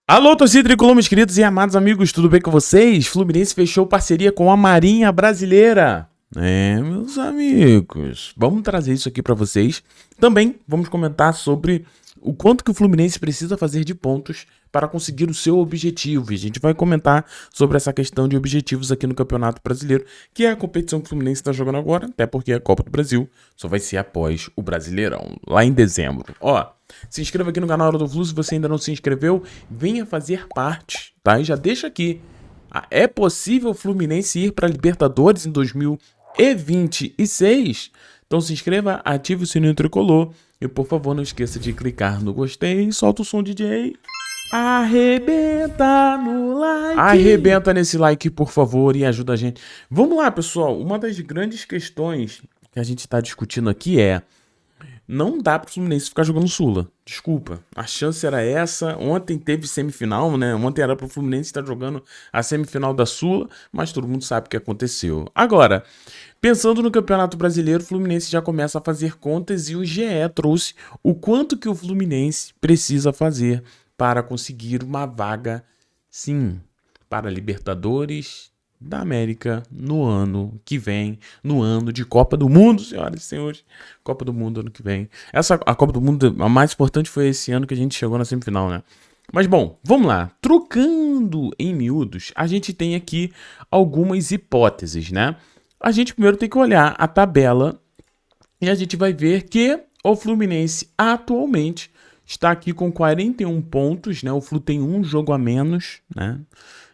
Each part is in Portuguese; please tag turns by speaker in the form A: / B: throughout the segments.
A: Alô, torcida tricolor, meus queridos e amados amigos, tudo bem com vocês? Fluminense fechou parceria com a Marinha Brasileira. Meus amigos, vamos trazer isso aqui para vocês. Também vamos comentar sobre o quanto que o Fluminense precisa fazer de pontos para conseguir o seu objetivo. E a gente vai comentar sobre essa questão de objetivos aqui no Campeonato Brasileiro, que é a competição que o Fluminense está jogando agora, até porque a Copa do Brasil só vai ser após o Brasileirão, lá em dezembro. Se inscreva aqui no canal Hora do Flu se você ainda não se inscreveu, venha fazer parte, tá? E já deixa aqui. É possível o Fluminense ir para a Libertadores em 2026? Então se inscreva, ative o sininho tricolor e por favor não esqueça de clicar no gostei e solta o som, DJ. Arrebenta no like. Arrebenta nesse like, por favor, e ajuda a gente. Vamos lá, pessoal. Uma das grandes questões que a gente está discutindo aqui é: não dá pro Fluminense ficar jogando Sula. Desculpa. A chance era essa. Ontem teve semifinal, né? Ontem era pro Fluminense estar jogando a semifinal da Sula, mas todo mundo sabe o que aconteceu. Agora, pensando no Campeonato Brasileiro, o Fluminense já começa a fazer contas e o GE trouxe o quanto que o Fluminense precisa fazer para conseguir uma vaga, sim, para Libertadores da América no ano que vem, no ano de Copa do Mundo, senhoras e senhores. Copa do Mundo ano que vem. A Copa do Mundo, a mais importante foi esse ano que a gente chegou na semifinal, né? Mas bom, vamos lá. Trocando em miúdos, a gente tem aqui algumas hipóteses, né? A gente primeiro tem que olhar a tabela e a gente vai ver que o Fluminense atualmente está aqui com 41 pontos, né? O Flu tem um jogo a menos, né?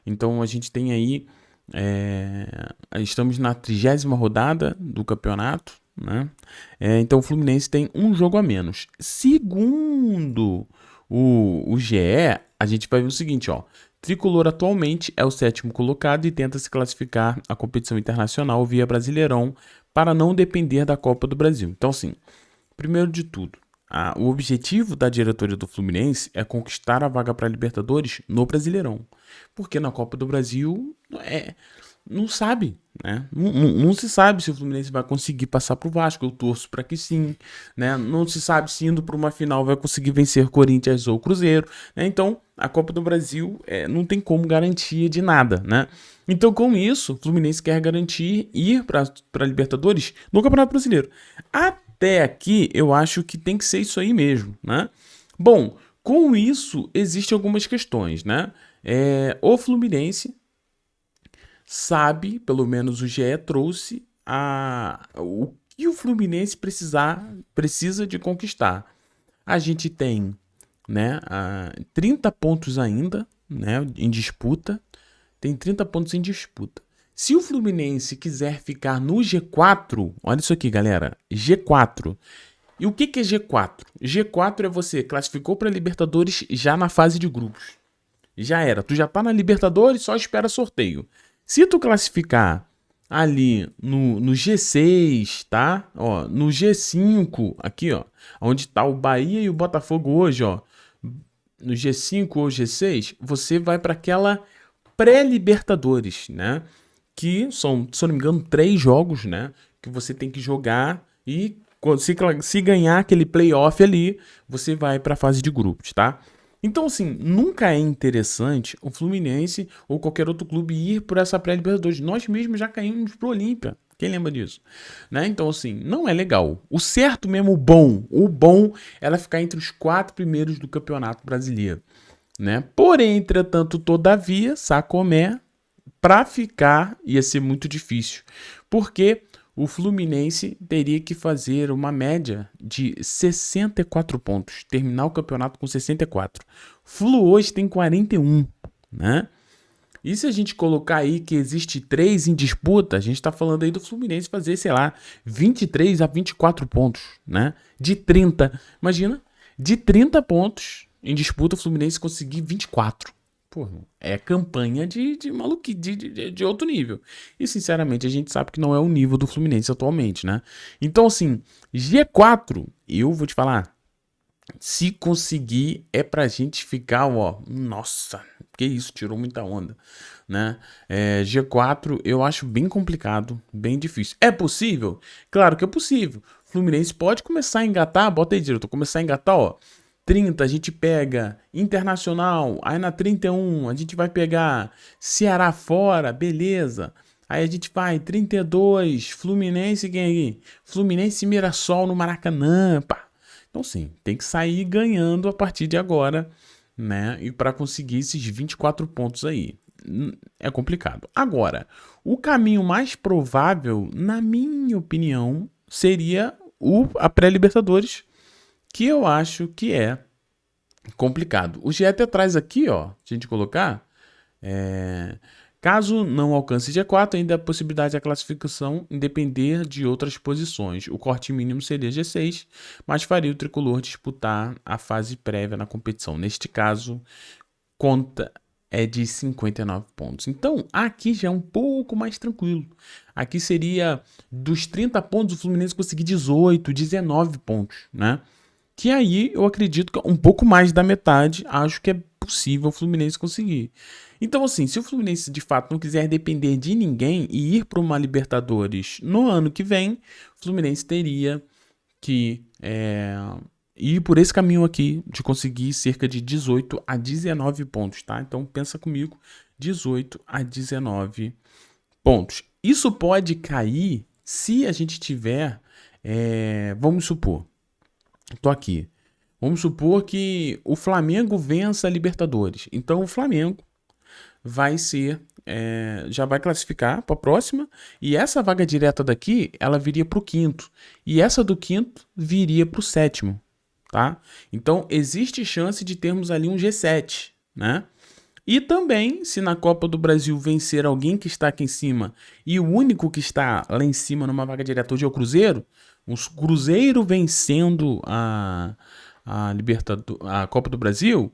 A: Então a gente tem aí estamos na 30ª rodada do campeonato, né? Então o Fluminense tem um jogo a menos. Segundo o GE, a gente vai ver o seguinte, ó. Tricolor atualmente é o 7º colocado e tenta se classificar à competição internacional via Brasileirão para não depender da Copa do Brasil. Então, assim, primeiro de tudo, o objetivo da diretoria do Fluminense é conquistar a vaga para a Libertadores no Brasileirão. Porque na Copa do Brasil não sabe, né? Não se sabe se o Fluminense vai conseguir passar para o Vasco. Eu torço para que sim, né? Não se sabe se indo para uma final vai conseguir vencer Corinthians ou Cruzeiro, né? Então a Copa do Brasil não tem como garantia de nada, né? Então com isso o Fluminense quer garantir ir para a Libertadores no Campeonato Brasileiro. Até aqui eu acho que tem que ser isso aí mesmo, né? Bom, com isso existem algumas questões, né? O Fluminense sabe, pelo menos o GE trouxe, o que o Fluminense precisa de conquistar. A gente tem, né, 30 pontos ainda, né, em disputa. Tem 30 pontos em disputa. Se o Fluminense quiser ficar no G4, olha isso aqui, galera, G4. E o que é G4? G4 é você classificou para Libertadores já na fase de grupos. Já era, tu já tá na Libertadores, só espera sorteio. Se tu classificar ali no G6, tá? Ó, no G5, aqui, ó, onde tá o Bahia e o Botafogo hoje, ó, no G5 ou G6, você vai para aquela pré-Libertadores, né? Que são, se eu não me engano, 3 jogos, né? Que você tem que jogar e se ganhar aquele playoff ali, você vai para a fase de grupos, tá? Então, assim, nunca é interessante o Fluminense ou qualquer outro clube ir por essa pré-Libertadores. Nós mesmos já caímos pro Olímpia. Quem lembra disso? Né? Então, assim, não é legal. O certo mesmo, o bom era ficar entre os 4 primeiros do Campeonato Brasileiro. Né? Porém, entretanto, todavia, Sacomé, para ficar ia ser muito difícil. Porque o Fluminense teria que fazer uma média de 64 pontos, terminar o campeonato com 64. Flu hoje tem 41, né? E se a gente colocar aí que existe 3 em disputa, a gente está falando aí do Fluminense fazer, sei lá, 23 a 24 pontos, né? De 30, imagina, de 30 pontos em disputa o Fluminense conseguir 24. Pô, é campanha de maluquice, de outro nível. E, sinceramente, a gente sabe que não é o nível do Fluminense atualmente, né? Então, assim, G4, eu vou te falar, se conseguir, é pra gente ficar, ó, nossa, Que isso, tirou muita onda, né? G4 eu acho bem complicado, bem difícil. É possível? Claro que é possível. Fluminense pode começar a engatar, bota aí, diretor, começar a engatar, ó. 30 a gente pega Internacional, aí na 31 a gente vai pegar Ceará fora, beleza. Aí a gente vai 32, Fluminense, quem aí? Fluminense e Mirassol no Maracanã, pá. Então sim, tem que sair ganhando a partir de agora, né? E para conseguir esses 24 pontos aí. É complicado. Agora, o caminho mais provável, na minha opinião, seria a pré-Libertadores, que eu acho que é complicado. O GE até traz aqui, ó, se a gente colocar, caso não alcance G4, ainda há a possibilidade da classificação depender de outras posições. O corte mínimo seria G6, mas faria o tricolor disputar a fase prévia na competição. Neste caso, conta é de 59 pontos. Então, aqui já é um pouco mais tranquilo. Aqui seria dos 30 pontos, o Fluminense conseguir 18, 19 pontos, né? Que aí eu acredito que um pouco mais da metade acho que é possível o Fluminense conseguir. Então, assim, se o Fluminense de fato não quiser depender de ninguém e ir para uma Libertadores no ano que vem, o Fluminense teria que ir por esse caminho aqui de conseguir cerca de 18 a 19 pontos, tá? Então, pensa comigo, 18 a 19 pontos. Isso pode cair se a gente tiver, vamos supor, tô aqui. Vamos supor que o Flamengo vença a Libertadores. Então o Flamengo vai ser, já vai classificar para a próxima. E essa vaga direta daqui, ela viria para o quinto. E essa do quinto viria para o sétimo, tá? Então existe chance de termos ali um G7, né? E também, se na Copa do Brasil vencer alguém que está aqui em cima e o único que está lá em cima numa vaga direta hoje é o Cruzeiro, o Cruzeiro vencendo a Copa do Brasil,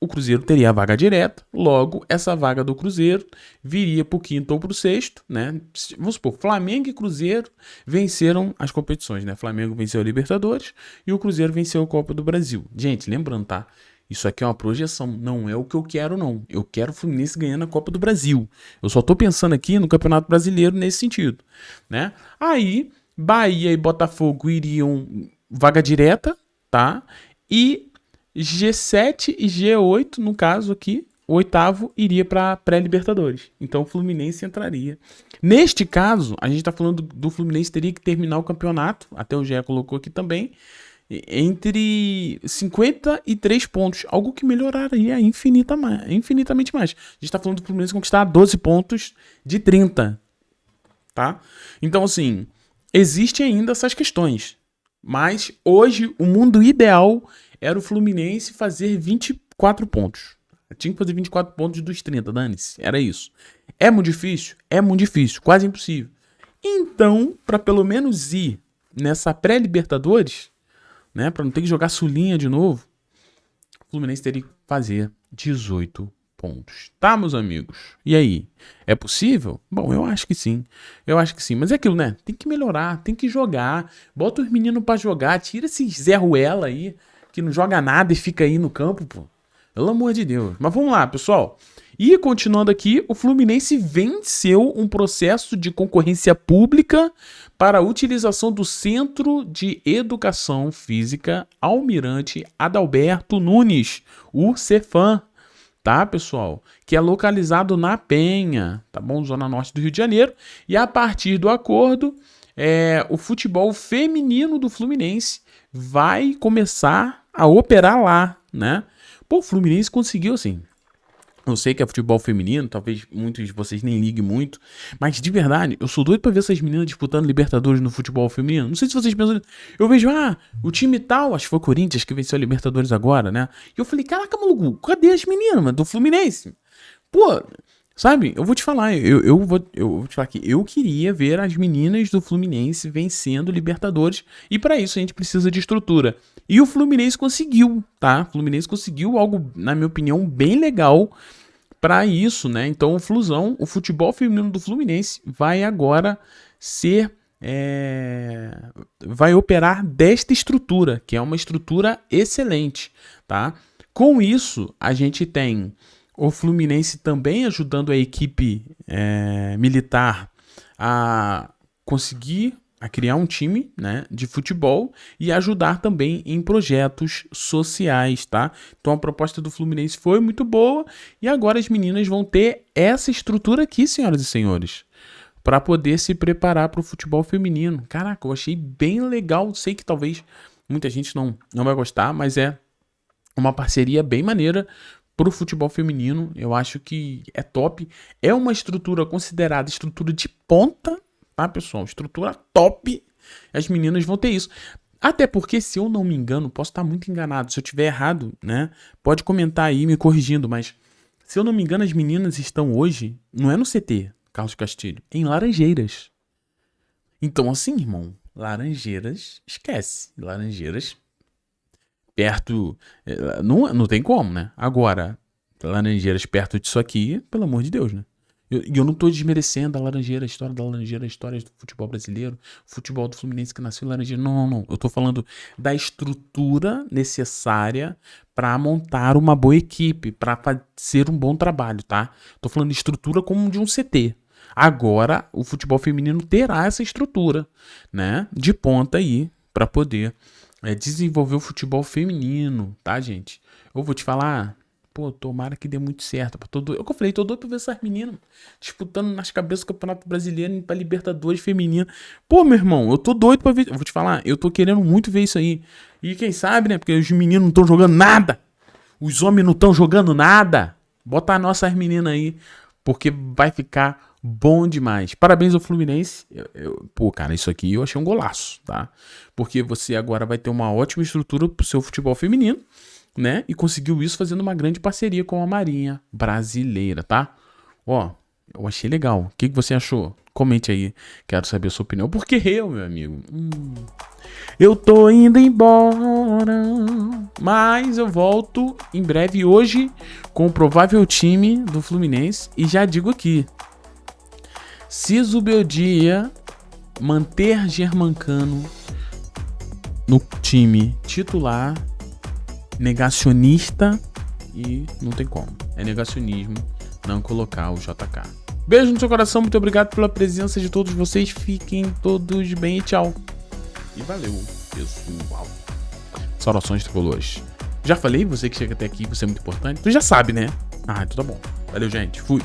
A: o Cruzeiro teria a vaga direta, logo essa vaga do Cruzeiro viria para o quinto ou para o sexto, né? Vamos supor, Flamengo e Cruzeiro venceram as competições, né? Flamengo venceu a Libertadores e o Cruzeiro venceu a Copa do Brasil. Gente, lembrando, tá? Isso aqui é uma projeção, não é o que eu quero, não. Eu quero o Fluminense ganhando a Copa do Brasil. Eu só tô pensando aqui no Campeonato Brasileiro nesse sentido, né? Aí, Bahia e Botafogo iriam vaga direta, tá? E G7 e G8, no caso aqui, o oitavo iria para pré-Libertadores. Então o Fluminense entraria. Neste caso, a gente tá falando do Fluminense teria que terminar o campeonato, até o Gé colocou aqui também, entre 53 pontos, algo que melhoraria infinitamente mais. A gente está falando do Fluminense conquistar 12 pontos de 30, tá? Então, assim, existem ainda essas questões, mas hoje o mundo ideal era o Fluminense fazer 24 pontos. Tinha que fazer 24 pontos dos 30, dane-se, era isso. É muito difícil? É muito difícil, quase impossível. Então, para pelo menos ir nessa pré-Libertadores, né, para não ter que jogar sulinha de novo, o Fluminense teria que fazer 18 pontos. Tá, meus amigos? E aí? É possível? Bom, eu acho que sim. Eu acho que sim. Mas é aquilo, né? Tem que melhorar, tem que jogar. Bota os meninos pra jogar. Tira esse Zé Ruela aí, que não joga nada e fica aí no campo, pô. Pelo amor de Deus. Mas vamos lá, pessoal. E continuando aqui, o Fluminense venceu um processo de concorrência pública para a utilização do Centro de Educação Física Almirante Adalberto Nunes, o Cefam, tá, pessoal? Que é localizado na Penha, tá bom? Zona Norte do Rio de Janeiro. E a partir do acordo, o futebol feminino do Fluminense vai começar a operar lá, né? Pô, o Fluminense conseguiu, assim. Eu sei que é futebol feminino, talvez muitos de vocês nem liguem muito, mas de verdade, eu sou doido pra ver essas meninas disputando Libertadores no futebol feminino. Não sei se vocês pensam, eu vejo, o time tal, acho que foi o Corinthians que venceu a Libertadores agora, né? E eu falei, caraca, maluco, cadê as meninas, mano, do Fluminense? Pô, sabe, eu vou te falar, eu vou te falar que eu queria ver as meninas do Fluminense vencendo Libertadores, e pra isso a gente precisa de estrutura. E o Fluminense conseguiu, tá? O Fluminense conseguiu algo, na minha opinião, bem legal para isso, né? Então o Flusão, o futebol feminino do Fluminense vai agora ser, vai operar desta estrutura, que é uma estrutura excelente, tá? Com isso, a gente tem O Fluminense também ajudando a equipe militar a conseguir a criar um time, né, de futebol e ajudar também em projetos sociais, tá? Então a proposta do Fluminense foi muito boa e agora as meninas vão ter essa estrutura aqui, senhoras e senhores, para poder se preparar para o futebol feminino. Caraca, eu achei bem legal. Sei que talvez muita gente não vai gostar, mas é uma parceria bem maneira pro futebol feminino. Eu acho que é top. É uma estrutura considerada estrutura de ponta, tá, pessoal? Estrutura top. As meninas vão ter isso. Até porque, se eu não me engano, posso estar muito enganado. Se eu tiver errado, né? Pode comentar aí me corrigindo, mas se eu não me engano, as meninas estão hoje, não é no CT, Carlos Castilho, é em Laranjeiras. Então, assim, irmão, Laranjeiras, esquece. Laranjeiras perto. Não tem como, né? Agora, Laranjeiras perto disso aqui, pelo amor de Deus, né? E eu não tô desmerecendo a Laranjeira, a história da Laranjeira, a história do futebol brasileiro, futebol do Fluminense que nasceu em Laranjeira. Não. Eu tô falando da estrutura necessária para montar uma boa equipe, para fazer um bom trabalho, tá? Tô falando de estrutura como de um CT. Agora, o futebol feminino terá essa estrutura, né? De ponta aí, para poder desenvolver o futebol feminino, tá, gente? Eu vou te falar, pô, tomara que dê muito certo. Eu falei, tô doido pra ver essas meninas disputando nas cabeças do Campeonato Brasileiro e pra Libertadores feminina. Pô, meu irmão, eu tô doido pra ver. Eu vou te falar, eu tô querendo muito ver isso aí. E quem sabe, né? Porque os meninos não estão jogando nada. Os homens não estão jogando nada. Bota as nossas meninas aí, porque vai ficar bom demais. Parabéns ao Fluminense. Pô, cara, isso aqui eu achei um golaço, tá? Porque você agora vai ter uma ótima estrutura pro seu futebol feminino, né? E conseguiu isso fazendo uma grande parceria com a Marinha Brasileira, tá? Ó, eu achei legal. O que você achou? Comente aí. Quero saber a sua opinião. Porque eu, meu amigo, eu tô indo embora, mas eu volto em breve hoje com o provável time do Fluminense. E já digo aqui, se Zubeldia manter Germancano no time titular, negacionista, e não tem como. É negacionismo não colocar o JK. Beijo no seu coração, muito obrigado pela presença de todos vocês. Fiquem todos bem e tchau. E valeu, pessoal. Saudações tricolores. Já falei, você que chega até aqui, você é muito importante. Tu já sabe, né? Ah, então tá bom. Valeu, gente. Fui.